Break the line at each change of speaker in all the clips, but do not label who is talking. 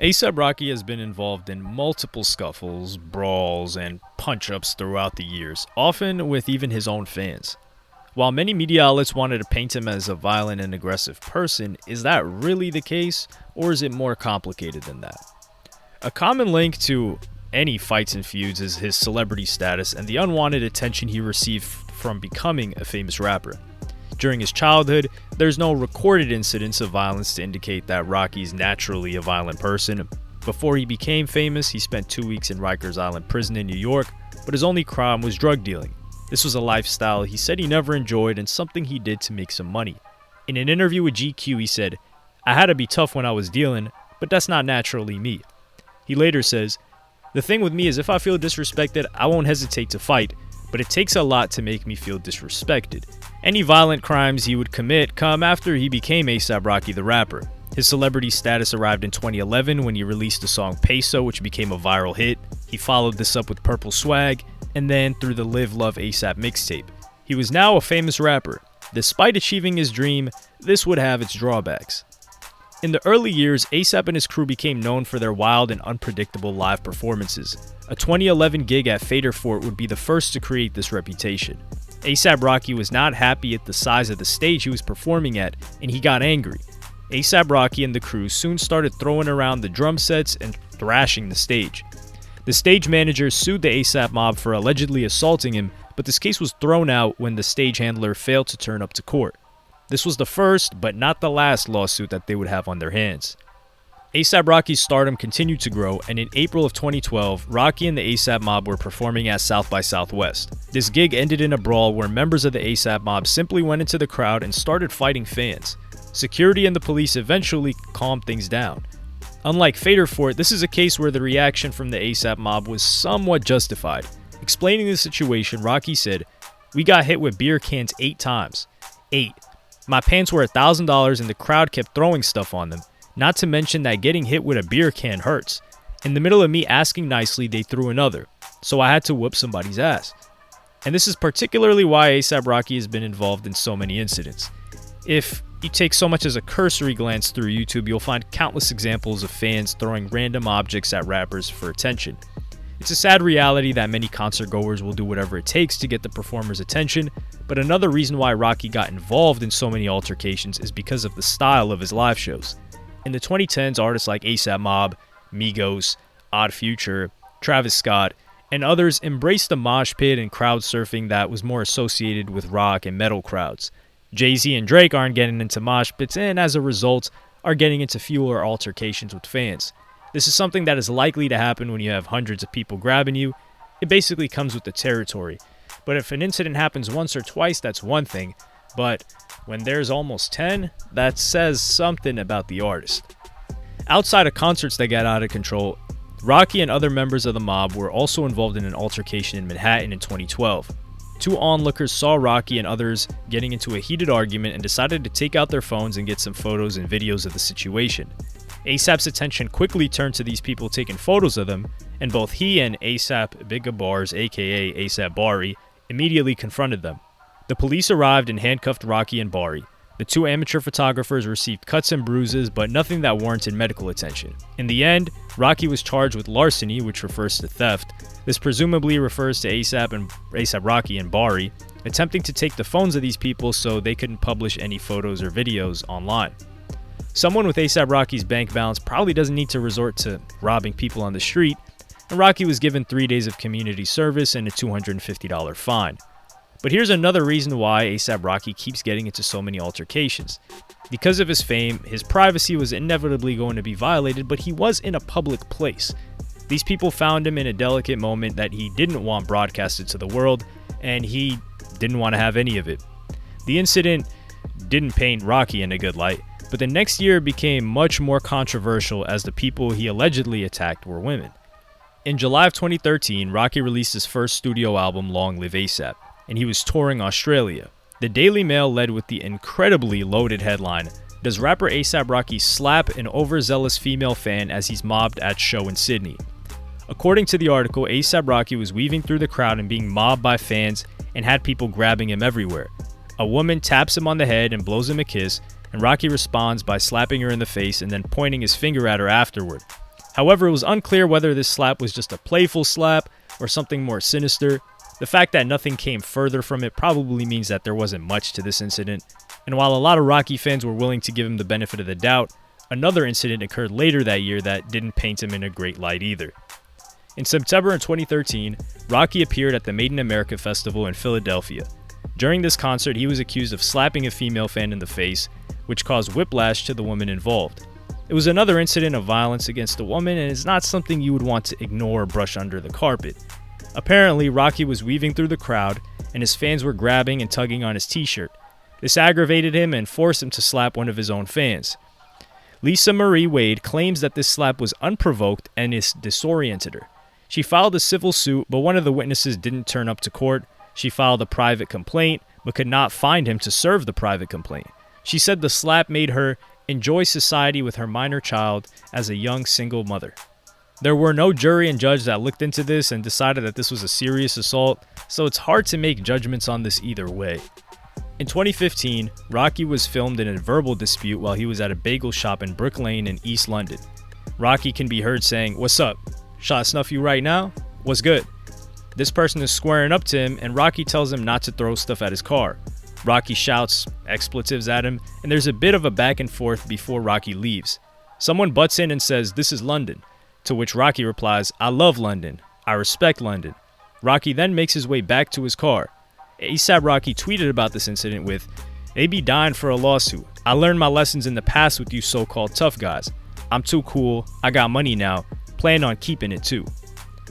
A$AP Rocky has been involved in multiple scuffles, brawls, and punch-ups throughout the years, often with even his own fans. While many media outlets wanted to paint him as a violent and aggressive person, is that really the case, or is it more complicated than that? A common link to any fights and feuds is his celebrity status and the unwanted attention he received from becoming a famous rapper. During his childhood, there's no recorded incidents of violence to indicate that Rocky's naturally a violent person. Before he became famous, he spent 2 weeks in Rikers Island prison in New York, but his only crime was drug dealing. This was a lifestyle he said he never enjoyed and something he did to make some money. In an interview with GQ, he said, "I had to be tough when I was dealing, but that's not naturally me." He later says, "The thing with me is if I feel disrespected, I won't hesitate to fight, but it takes a lot to make me feel disrespected." Any violent crimes he would commit come after he became A$AP Rocky the rapper. His celebrity status arrived in 2011 when he released the song Peso, which became a viral hit. He followed this up with Purple Swag, and then through the Live Love A$AP mixtape. He was now a famous rapper. Despite achieving his dream, this would have its drawbacks. In the early years, A$AP and his crew became known for their wild and unpredictable live performances. A 2011 gig at Fader Fort would be the first to create this reputation. A$AP Rocky was not happy at the size of the stage he was performing at, and he got angry. A$AP Rocky and the crew soon started throwing around the drum sets and thrashing the stage. The stage manager sued the A$AP mob for allegedly assaulting him, but this case was thrown out when the stage handler failed to turn up to court. This was the first, but not the last lawsuit that they would have on their hands. A$AP Rocky's stardom continued to grow, and in April of 2012, Rocky and the A$AP mob were performing at South by Southwest. This gig ended in a brawl where members of the A$AP mob simply went into the crowd and started fighting fans. Security and the police eventually calmed things down. Unlike Fader Fort, this is a case where the reaction from the A$AP mob was somewhat justified. Explaining the situation, Rocky said, "We got hit with beer cans 8 times. 8. My pants were $1,000 and the crowd kept throwing stuff on them. Not to mention that getting hit with a beer can hurts. In the middle of me asking nicely, they threw another. So I had to whoop somebody's ass." And this is particularly why A$AP Rocky has been involved in so many incidents. If you take so much as a cursory glance through YouTube, you'll find countless examples of fans throwing random objects at rappers for attention. It's a sad reality that many concert goers will do whatever it takes to get the performer's attention, but another reason why Rocky got involved in so many altercations is because of the style of his live shows. In the 2010s, artists like A$AP Mob, Migos, Odd Future, Travis Scott, and others embraced the mosh pit and crowd surfing that was more associated with rock and metal crowds. Jay-Z and Drake aren't getting into mosh pits and, as a result, are getting into fewer altercations with fans. This is something that is likely to happen when you have hundreds of people grabbing you. It basically comes with the territory. But if an incident happens once or twice, that's one thing. But when there's almost 10, that says something about the artist. Outside of concerts that got out of control, Rocky and other members of the mob were also involved in an altercation in Manhattan in 2012. 2 onlookers saw Rocky and others getting into a heated argument and decided to take out their phones and get some photos and videos of the situation. A$AP's attention quickly turned to these people taking photos of them, and both he and A$AP Bigga Bars, aka A$AP Bari, immediately confronted them. The police arrived and handcuffed Rocky and Bari. The 2 amateur photographers received cuts and bruises, but nothing that warranted medical attention. In the end, Rocky was charged with larceny, which refers to theft. This presumably refers to A$AP Rocky and Bari, attempting to take the phones of these people so they couldn't publish any photos or videos online. Someone with A$AP Rocky's bank balance probably doesn't need to resort to robbing people on the street, and Rocky was given 3 days of community service and a $250 fine. But here's another reason why A$AP Rocky keeps getting into so many altercations. Because of his fame, his privacy was inevitably going to be violated, but he was in a public place. These people found him in a delicate moment that he didn't want broadcasted to the world, and he didn't want to have any of it. The incident didn't paint Rocky in a good light, but the next year became much more controversial as the people he allegedly attacked were women. In July of 2013, Rocky released his first studio album, Long Live A$AP, and he was touring Australia. The Daily Mail led with the incredibly loaded headline, "Does rapper A$AP Rocky slap an overzealous female fan as he's mobbed at show in Sydney?" According to the article, A$AP Rocky was weaving through the crowd and being mobbed by fans and had people grabbing him everywhere. A woman taps him on the head and blows him a kiss, and Rocky responds by slapping her in the face and then pointing his finger at her afterward. However, it was unclear whether this slap was just a playful slap or something more sinister. The fact that nothing came further from it probably means that there wasn't much to this incident, and while a lot of Rocky fans were willing to give him the benefit of the doubt, another incident occurred later that year that didn't paint him in a great light either. In September of 2013, Rocky appeared at the Made in America Festival in Philadelphia. During this concert, he was accused of slapping a female fan in the face, which caused whiplash to the woman involved. It was another incident of violence against a woman, and it's not something you would want to ignore or brush under the carpet. Apparently, Rocky was weaving through the crowd, and his fans were grabbing and tugging on his t-shirt. This aggravated him and forced him to slap one of his own fans. Lisa Marie Wade claims that this slap was unprovoked and it disoriented her. She filed a civil suit, but one of the witnesses didn't turn up to court. She filed a private complaint, but could not find him to serve the private complaint. She said the slap made her enjoy society with her minor child as a young single mother. There were no jury and judge that looked into this and decided that this was a serious assault, so it's hard to make judgments on this either way. In 2015, Rocky was filmed in a verbal dispute while he was at a bagel shop in Brook Lane in East London. Rocky can be heard saying, "What's up? Shot snuff you right now? What's good?" This person is squaring up to him, and Rocky tells him not to throw stuff at his car. Rocky shouts expletives at him, and there's a bit of a back and forth before Rocky leaves. Someone butts in and says, "This is London," to which Rocky replies, "I love London. I respect London." Rocky then makes his way back to his car. ASAP Rocky tweeted about this incident with, "They be dying for a lawsuit. I learned my lessons in the past with you so-called tough guys. I'm too cool. I got money now. Plan on keeping it too."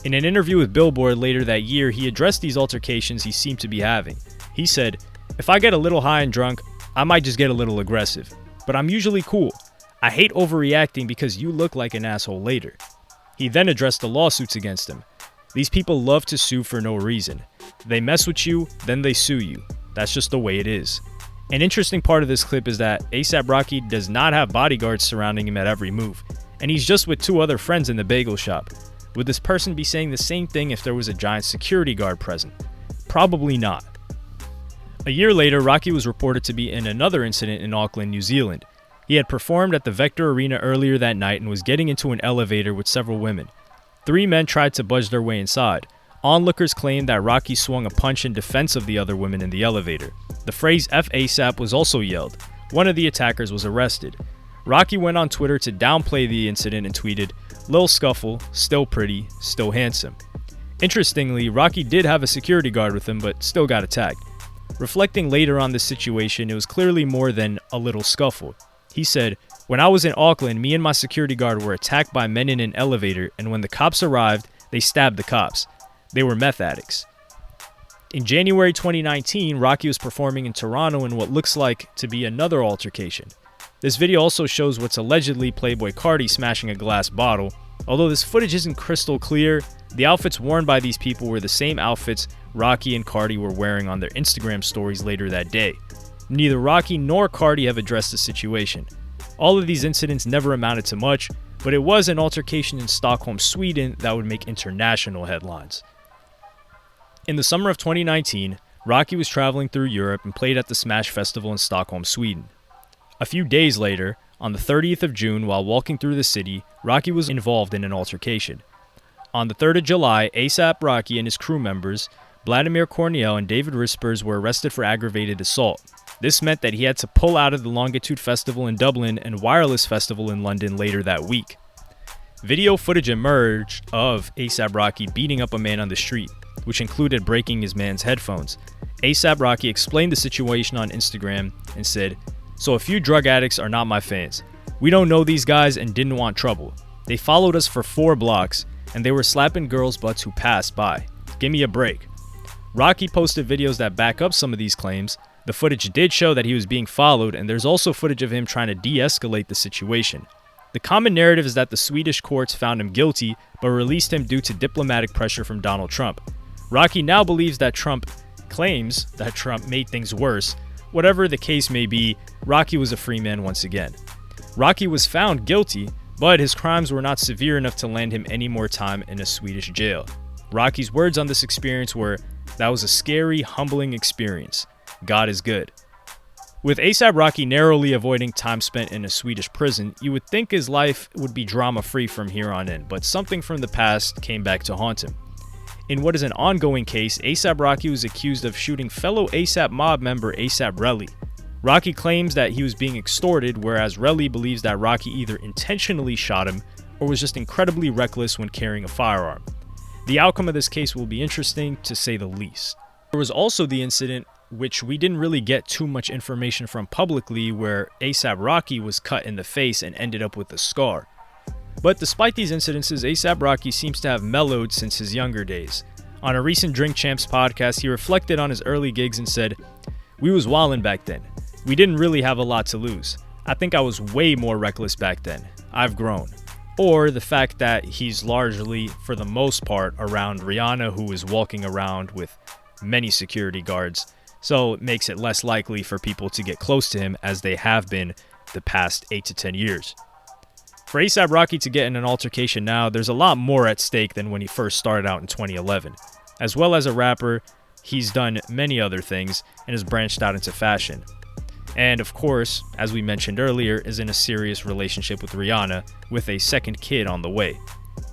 In an interview with Billboard later that year, he addressed these altercations he seemed to be having. He said, "If I get a little high and drunk, I might just get a little aggressive. But I'm usually cool. I hate overreacting because you look like an asshole later." He then addressed the lawsuits against him. These people love to sue for no reason. They mess with you, then they sue you. That's just the way it is. An interesting part of this clip is that ASAP Rocky does not have bodyguards surrounding him at every move, and he's just with two other friends in the bagel shop. Would this person be saying the same thing if there was a giant security guard present? Probably not. A year later, Rocky was reported to be in another incident in Auckland, New Zealand. He had performed at the Vector Arena earlier that night and was getting into an elevator with several women. 3 men tried to budge their way inside. Onlookers claimed that Rocky swung a punch in defense of the other women in the elevator. The phrase "F ASAP" was also yelled. One of the attackers was arrested. Rocky went on Twitter to downplay the incident and tweeted, "Lil scuffle, still pretty, still handsome." Interestingly, Rocky did have a security guard with him, but still got attacked. Reflecting later on this situation, it was clearly more than a little scuffle. He said, "When I was in Auckland, me and my security guard were attacked by men in an elevator, and when the cops arrived, they stabbed the cops. They were meth addicts." In January 2019, Rocky was performing in Toronto in what looks like to be another altercation. This video also shows what's allegedly Playboy Carti smashing a glass bottle. Although this footage isn't crystal clear, the outfits worn by these people were the same outfits Rocky and Carti were wearing on their Instagram stories later that day. Neither Rocky nor Carti have addressed the situation. All of these incidents never amounted to much, but it was an altercation in Stockholm, Sweden that would make international headlines. In the summer of 2019, Rocky was traveling through Europe and played at the Smash Festival in Stockholm, Sweden. A few days later, on the 30th of June, while walking through the city, Rocky was involved in an altercation. On the 3rd of July, ASAP Rocky and his crew members, Vladimir Corniel and David Rispers, were arrested for aggravated assault. This meant that he had to pull out of the Longitude Festival in Dublin and Wireless Festival in London later that week. Video footage emerged of ASAP Rocky beating up a man on the street, which included breaking his man's headphones. ASAP Rocky explained the situation on Instagram and said, "So a few drug addicts are not my fans. We don't know these guys and didn't want trouble. They followed us for 4 blocks, and they were slapping girls' butts who passed by. Give me a break." Rocky posted videos that back up some of these claims. The footage did show that he was being followed, and there's also footage of him trying to de-escalate the situation. The common narrative is that the Swedish courts found him guilty, but released him due to diplomatic pressure from Donald Trump. Rocky now believes that Trump claims that Trump made things worse. Whatever the case may be, Rocky was a free man once again. Rocky was found guilty, but his crimes were not severe enough to land him any more time in a Swedish jail. Rocky's words on this experience were, "That was a scary, humbling experience. God is good." With A$AP Rocky narrowly avoiding time spent in a Swedish prison, you would think his life would be drama-free from here on in, but something from the past came back to haunt him. In what is an ongoing case, A$AP Rocky was accused of shooting fellow A$AP mob member A$AP Relly. Rocky claims that he was being extorted, whereas Relly believes that Rocky either intentionally shot him or was just incredibly reckless when carrying a firearm. The outcome of this case will be interesting, to say the least. There was also the incident, which we didn't really get too much information from publicly, where A$AP Rocky was cut in the face and ended up with a scar. But despite these incidences, A$AP Rocky seems to have mellowed since his younger days. On a recent Drink Champs podcast, he reflected on his early gigs and said, "We was wildin' back then. We didn't really have a lot to lose. I think I was way more reckless back then. I've grown." Or the fact that he's largely, for the most part, around Rihanna, who is walking around with many security guards, so it makes it less likely for people to get close to him as they have been the past 8 to 10 years. For A$AP Rocky to get in an altercation now, there's a lot more at stake than when he first started out in 2011. As well as a rapper, he's done many other things and has branched out into fashion. And of course, as we mentioned earlier, is in a serious relationship with Rihanna, with a second kid on the way.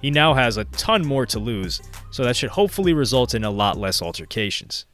He now has a ton more to lose, so that should hopefully result in a lot less altercations.